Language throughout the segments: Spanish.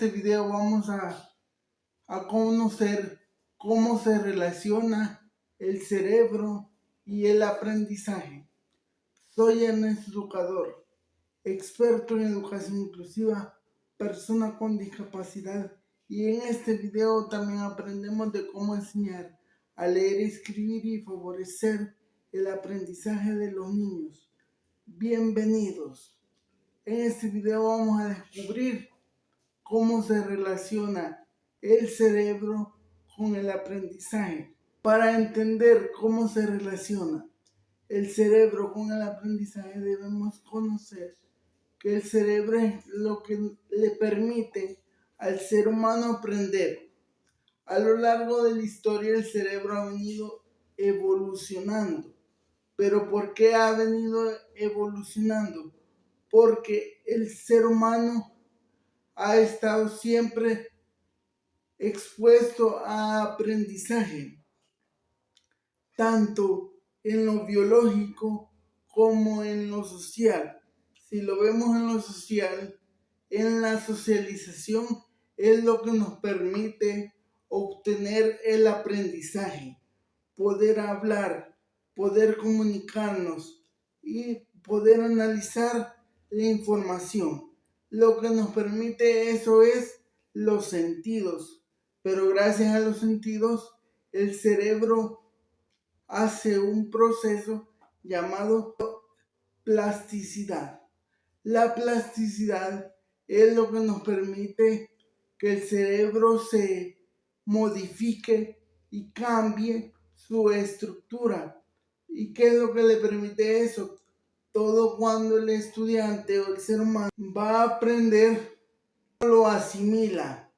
este video vamos a conocer cómo se relaciona el cerebro y el aprendizaje. Soy Ernesto Educador, experto en educación inclusiva, persona con discapacidad, y en este video también aprendemos de cómo enseñar a leer, escribir y favorecer el aprendizaje de los niños. Bienvenidos. En este video vamos a descubrir cómo se relaciona el cerebro con el aprendizaje. Para entender cómo se relaciona el cerebro con el aprendizaje, debemos conocer que el cerebro es lo que le permite al ser humano aprender. A lo largo de la historia el cerebro ha venido evolucionando. ¿Pero por qué ha venido evolucionando? Porque el ser humano ha estado siempre expuesto a aprendizaje, tanto en lo biológico como en lo social. Si lo vemos en lo social, en la socialización es lo que nos permite obtener el aprendizaje, poder hablar, poder comunicarnos y poder analizar la información. Lo que nos permite eso es los sentidos, pero gracias a los sentidos el cerebro hace un proceso llamado plasticidad. La plasticidad es lo que nos permite que el cerebro se modifique y cambie su estructura. ¿Y qué es lo que le permite eso? Todo cuando el estudiante o el ser humano va a aprender, lo asimila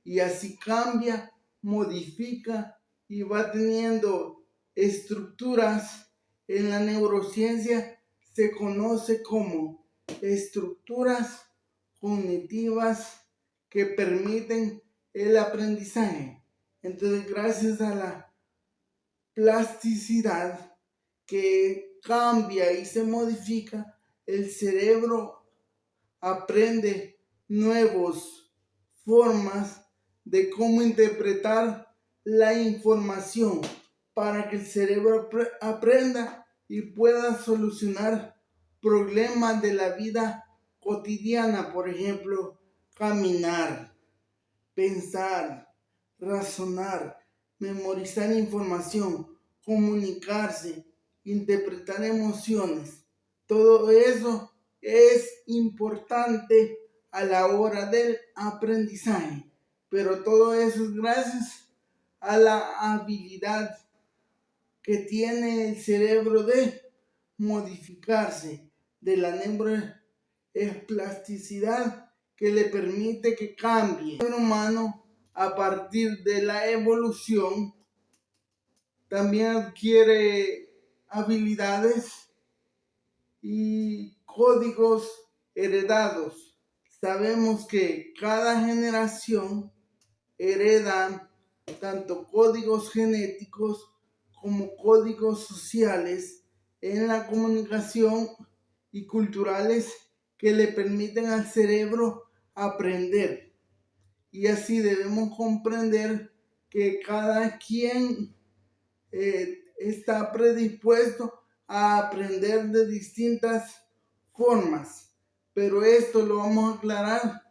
y así cambia, modifica y va teniendo estructuras. En la neurociencia se conoce como estructuras cognitivas que permiten el aprendizaje. Entonces, gracias a la plasticidad que cambia y se modifica, el cerebro aprende nuevas formas de cómo interpretar la información para que el cerebro aprenda y pueda solucionar problemas de la vida cotidiana, por ejemplo, caminar, pensar, razonar, memorizar información, comunicarse, interpretar emociones. Todo eso es importante a la hora del aprendizaje, pero todo eso es gracias a la habilidad que tiene el cerebro de modificarse, de la neuroplasticidad que le permite que cambie. El ser humano, a partir de la evolución, también adquiere habilidades y códigos heredados. Sabemos que cada generación hereda tanto códigos genéticos como códigos sociales en la comunicación y culturales que le permiten al cerebro aprender. Y así debemos comprender que cada quien está predispuesto a aprender de distintas formas, pero esto lo vamos a aclarar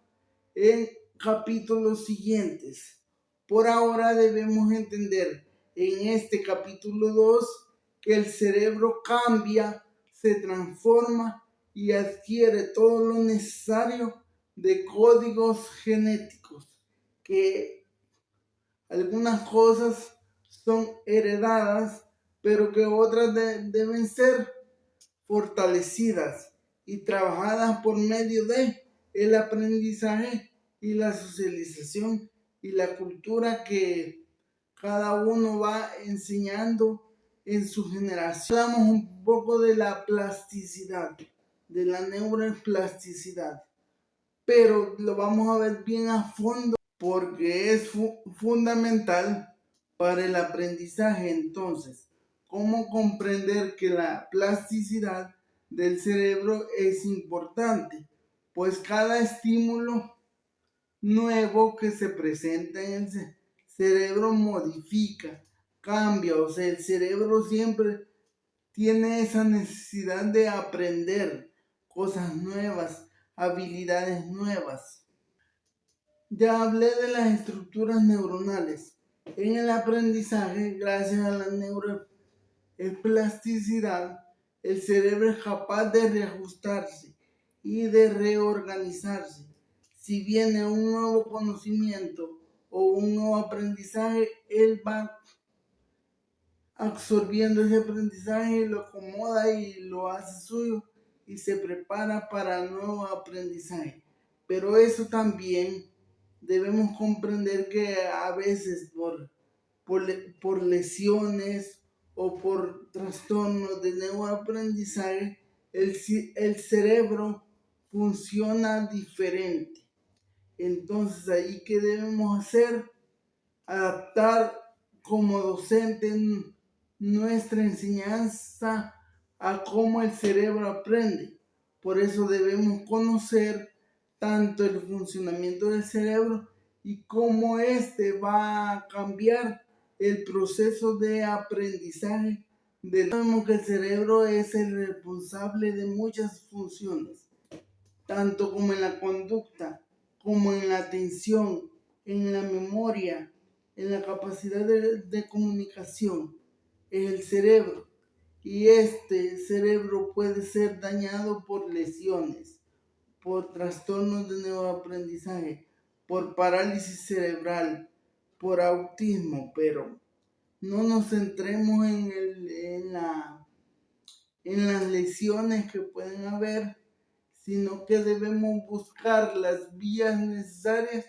en capítulos siguientes. Por ahora debemos entender en este capítulo 2 que el cerebro cambia, se transforma y adquiere todo lo necesario de códigos genéticos, que algunas cosas son heredadas, pero que otras deben ser fortalecidas y trabajadas por medio de el aprendizaje y la socialización y la cultura que cada uno va enseñando en su generación. Hablamos un poco de la plasticidad, de la neuroplasticidad, pero lo vamos a ver bien a fondo porque es fundamental para el aprendizaje. Entonces, ¿cómo comprender que la plasticidad del cerebro es importante? Pues cada estímulo nuevo que se presenta en el cerebro modifica, cambia, o sea, el cerebro siempre tiene esa necesidad de aprender cosas nuevas, habilidades nuevas. Ya hablé de las estructuras neuronales. En el aprendizaje, gracias a la neuroplasticidad, el cerebro es capaz de reajustarse y de reorganizarse. Si viene un nuevo conocimiento o un nuevo aprendizaje, él va absorbiendo ese aprendizaje, lo acomoda y lo hace suyo y se prepara para el nuevo aprendizaje. Pero eso también debemos comprender que a veces por lesiones o por trastornos de neuroaprendizaje, el cerebro funciona diferente. Entonces, ahí que debemos hacer, adaptar como docente nuestra enseñanza a cómo el cerebro aprende. Por eso debemos conocer tanto el funcionamiento del cerebro y cómo éste va a cambiar el proceso de aprendizaje. Sabemos que el cerebro es el responsable de muchas funciones, tanto como en la conducta, como en la atención, en la memoria, en la capacidad de comunicación, es el cerebro. Y este cerebro puede ser dañado por lesiones, por trastornos de neuroaprendizaje, por parálisis cerebral, por autismo, pero no nos centremos en las lesiones que pueden haber, sino que debemos buscar las vías necesarias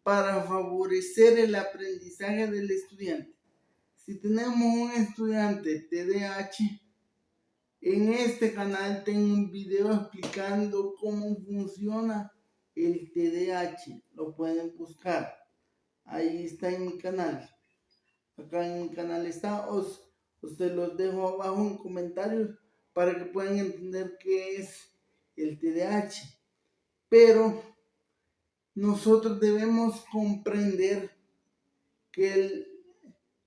para favorecer el aprendizaje del estudiante. Si tenemos un estudiante TDAH, en este canal tengo un video explicando cómo funciona el TDAH. Lo pueden buscar. Ahí está en mi canal. Acá en mi canal está. Os te los dejo abajo en comentarios para que puedan entender qué es el TDAH. Pero nosotros debemos comprender que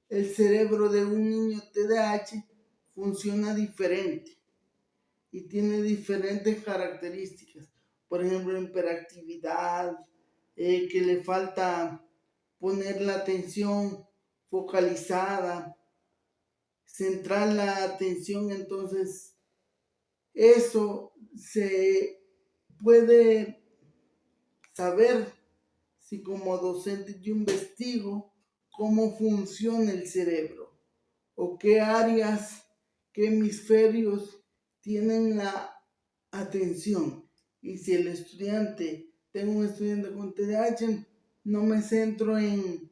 el cerebro de un niño TDAH funciona diferente y tiene diferentes características. Por ejemplo, hiperactividad, que le falta poner la atención focalizada, centrar la atención. Entonces, eso se puede saber si como docente yo investigo cómo funciona el cerebro o qué áreas, qué hemisferios tienen la atención. Y si el estudiante, tengo un estudiante con TDAH, no me centro en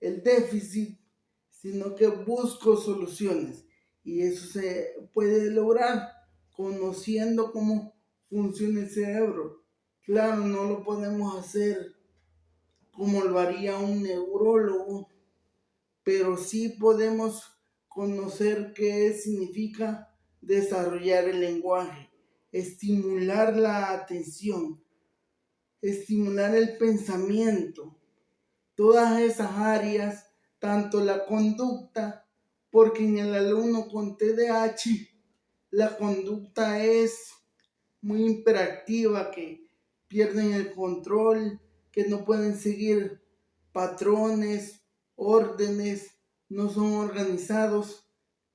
el déficit, sino que busco soluciones. Y eso se puede lograr conociendo cómo funciona el cerebro. Claro, no lo podemos hacer como lo haría un neurólogo, pero sí podemos conocer qué significa desarrollar el lenguaje, estimular la atención, estimular el pensamiento, todas esas áreas, tanto la conducta, porque en el alumno con TDAH la conducta es muy hiperactiva, que pierden el control, que no pueden seguir patrones, órdenes, no son organizados,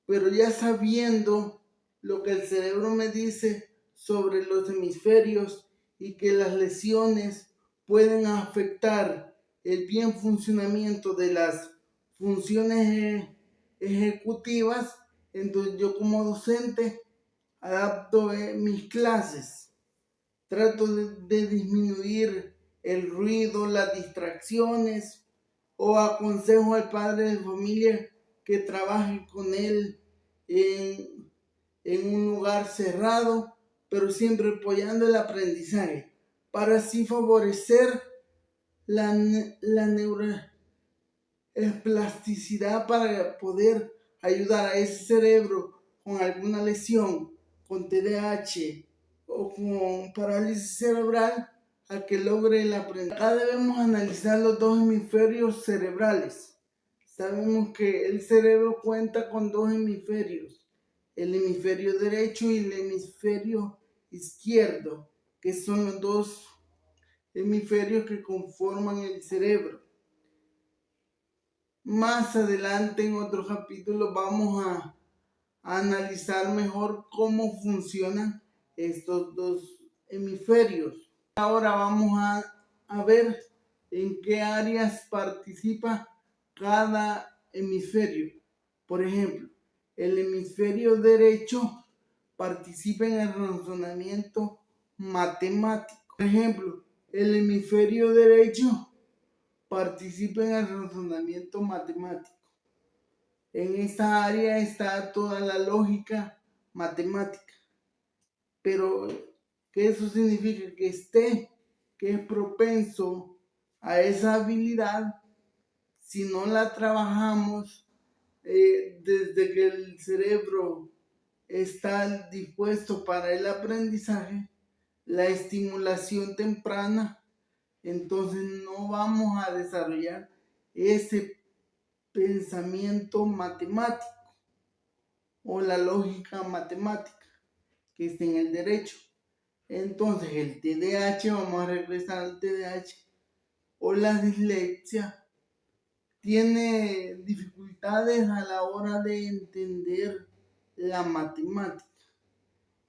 pero ya sabiendo lo que el cerebro me dice sobre los hemisferios y que las lesiones pueden afectar el bien funcionamiento de las funciones ejecutivas, entonces yo como docente adapto mis clases, trato de disminuir el ruido, las distracciones, o aconsejo al padre de familia que trabaje con él en un lugar cerrado, pero siempre apoyando el aprendizaje, para así favorecer la neuroplasticidad para poder ayudar a ese cerebro con alguna lesión, con TDAH o con parálisis cerebral, a que logre el aprendizaje. Acá debemos analizar los dos hemisferios cerebrales. Sabemos que el cerebro cuenta con dos hemisferios, el hemisferio derecho y el hemisferio izquierdo, que son los dos hemisferios que conforman el cerebro. Más adelante en otro capítulo vamos a analizar mejor cómo funcionan estos dos hemisferios. Ahora vamos a ver en qué áreas participa cada hemisferio. Por ejemplo, el hemisferio derecho participa en el razonamiento matemático. Por ejemplo, el hemisferio derecho participa en el razonamiento matemático. En esta área está toda la lógica matemática. Pero, ¿qué eso significa? Que es propenso a esa habilidad si no la trabajamos desde que el cerebro está dispuesto para el aprendizaje, la estimulación temprana, entonces no vamos a desarrollar ese pensamiento matemático o la lógica matemática que está en el derecho. Entonces el TDAH, vamos a regresar al TDAH, o la dislexia, tiene dificultades a la hora de entender la matemática.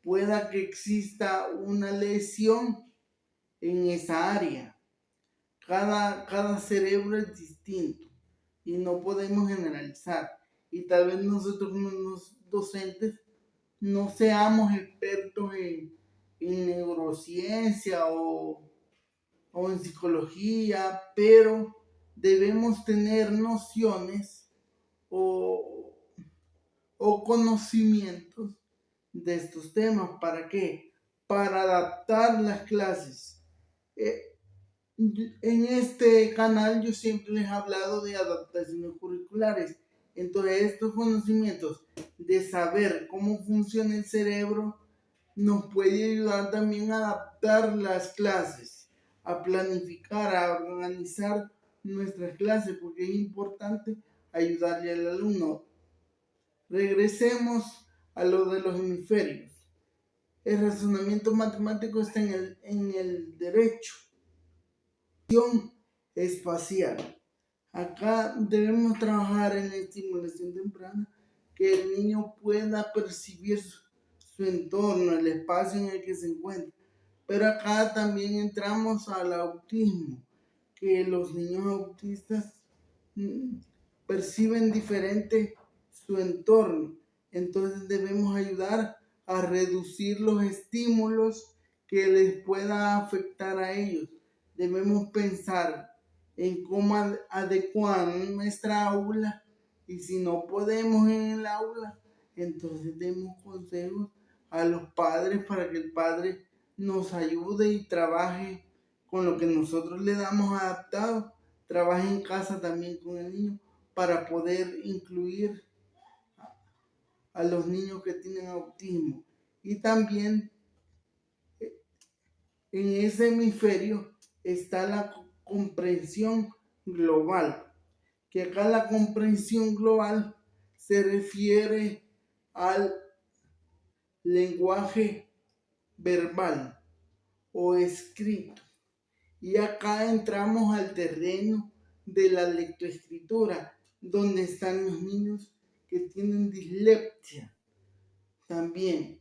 Pueda que exista una lesión en esa área. Cada cerebro es distinto y no podemos generalizar. Y tal vez nosotros los docentes no seamos expertos en neurociencia o en psicología, pero debemos tener nociones o conocimientos de estos temas. ¿Para qué? Para adaptar las clases. En este canal yo siempre les he hablado de adaptaciones curriculares. Entonces estos conocimientos de saber cómo funciona el cerebro nos puede ayudar también a adaptar las clases, a planificar, a organizar nuestras clases, porque es importante ayudarle al alumno. Regresemos a lo de los hemisferios. El razonamiento matemático está en el derecho. Espacial. Acá debemos trabajar en la estimulación temprana, que el niño pueda percibir su entorno, el espacio en el que se encuentra. Pero acá también entramos al autismo, que los niños autistas perciben diferente su entorno. Entonces debemos ayudar a reducir los estímulos que les pueda afectar a ellos. Debemos pensar en cómo adecuar nuestra aula, y si no podemos en el aula, entonces demos consejos a los padres para que el padre nos ayude y trabaje con lo que nosotros le damos adaptado, trabaje en casa también con el niño para poder incluir a los niños que tienen autismo. Y también en ese hemisferio está la comprensión global, que acá la comprensión global se refiere al lenguaje verbal o escrito. Y acá entramos al terreno de la lectoescritura, donde están los niños que tienen dislexia también,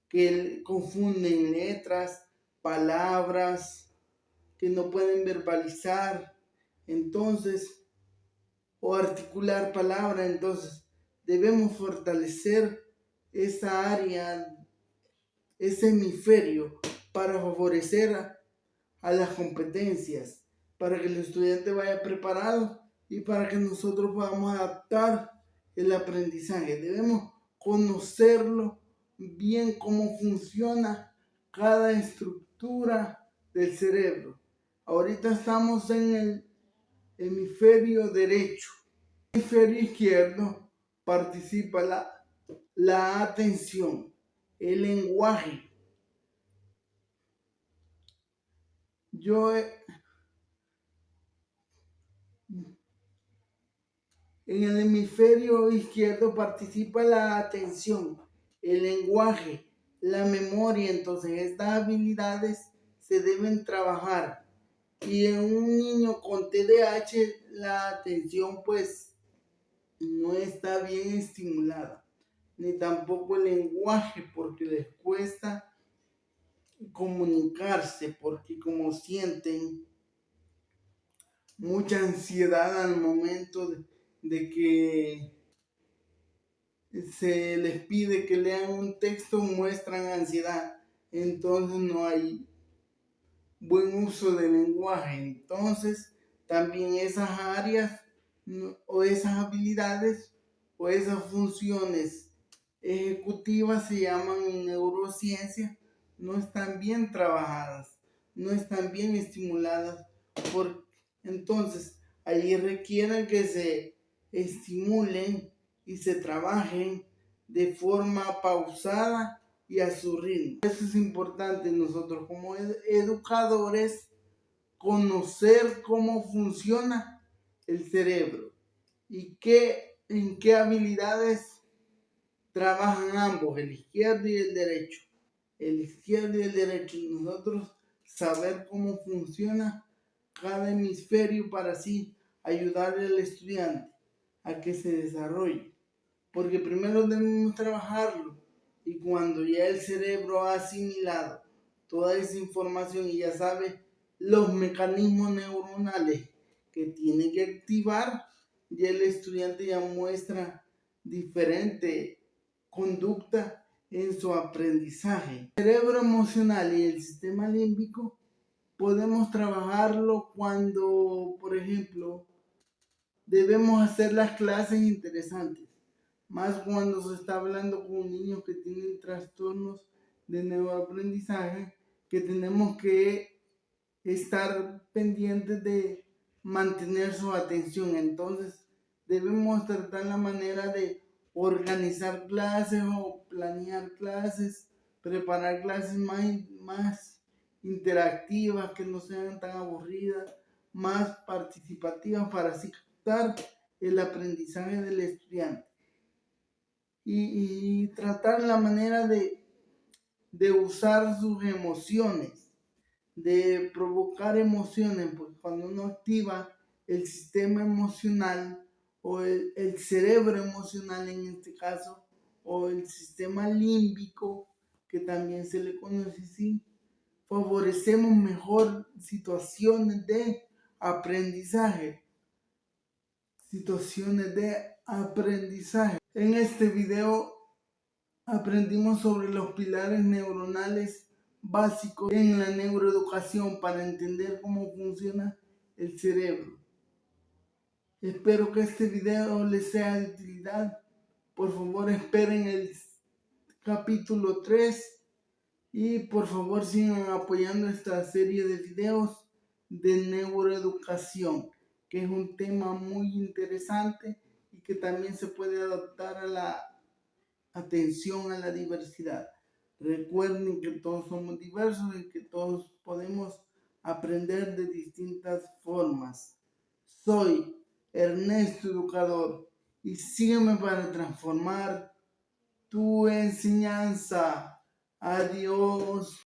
que confunden letras, palabras, que no pueden verbalizar, entonces, o articular palabras. Entonces debemos fortalecer esa área, ese hemisferio, para favorecer a las competencias, para que el estudiante vaya preparado y para que nosotros podamos adaptar el aprendizaje. Debemos conocerlo bien, cómo funciona cada estructura del cerebro. Ahorita estamos en el hemisferio derecho. En el hemisferio izquierdo participa la atención, el lenguaje. Yo en el hemisferio izquierdo participa la atención, el lenguaje, la memoria. Entonces estas habilidades se deben trabajar. Y en un niño con TDAH la atención pues no está bien estimulada, ni tampoco el lenguaje, porque les cuesta comunicarse, porque como sienten mucha ansiedad al momento de que se les pide que lean un texto, muestran ansiedad. Entonces no hay buen uso del lenguaje. Entonces también esas áreas o esas habilidades o esas funciones ejecutivas se llaman en neurociencia, no están bien trabajadas, no están bien estimuladas. Entonces ahí requieren que se estimulen y se trabajen de forma pausada y a su ritmo. Eso es importante nosotros como educadores, conocer cómo funciona el cerebro y en qué habilidades trabajan ambos, el izquierdo y el derecho. El izquierdo y el derecho. Y nosotros saber cómo funciona cada hemisferio para así ayudarle al estudiante a que se desarrolle. Porque primero debemos trabajarlo y cuando ya el cerebro ha asimilado toda esa información y ya sabe los mecanismos neuronales que tiene que activar, ya el estudiante ya muestra diferente conducta en su aprendizaje. El cerebro emocional y el sistema límbico podemos trabajarlo cuando, por ejemplo, debemos hacer las clases interesantes, más cuando se está hablando con niños que tienen trastornos de neuroaprendizaje, que tenemos que estar pendientes de mantener su atención. Entonces debemos tratar la manera de organizar clases o planear clases, preparar clases más interactivas, que no sean tan aburridas, más participativas para así captar el aprendizaje del estudiante y tratar la manera de usar sus emociones, de provocar emociones, porque cuando uno activa el sistema emocional o el cerebro emocional en este caso, o el sistema límbico, que también se le conoce así, favorecemos mejor situaciones de aprendizaje. Situaciones de aprendizaje. En este video aprendimos sobre los pilares neuronales básicos en la neuroeducación para entender cómo funciona el cerebro. Espero que este video les sea de utilidad. Por favor, esperen el capítulo 3 y por favor sigan apoyando esta serie de videos de neuroeducación, que es un tema muy interesante y que también se puede adaptar a la atención a la diversidad. Recuerden que todos somos diversos y que todos podemos aprender de distintas formas. Soy Ernesto Educador y sígueme para transformar tu enseñanza. Adiós.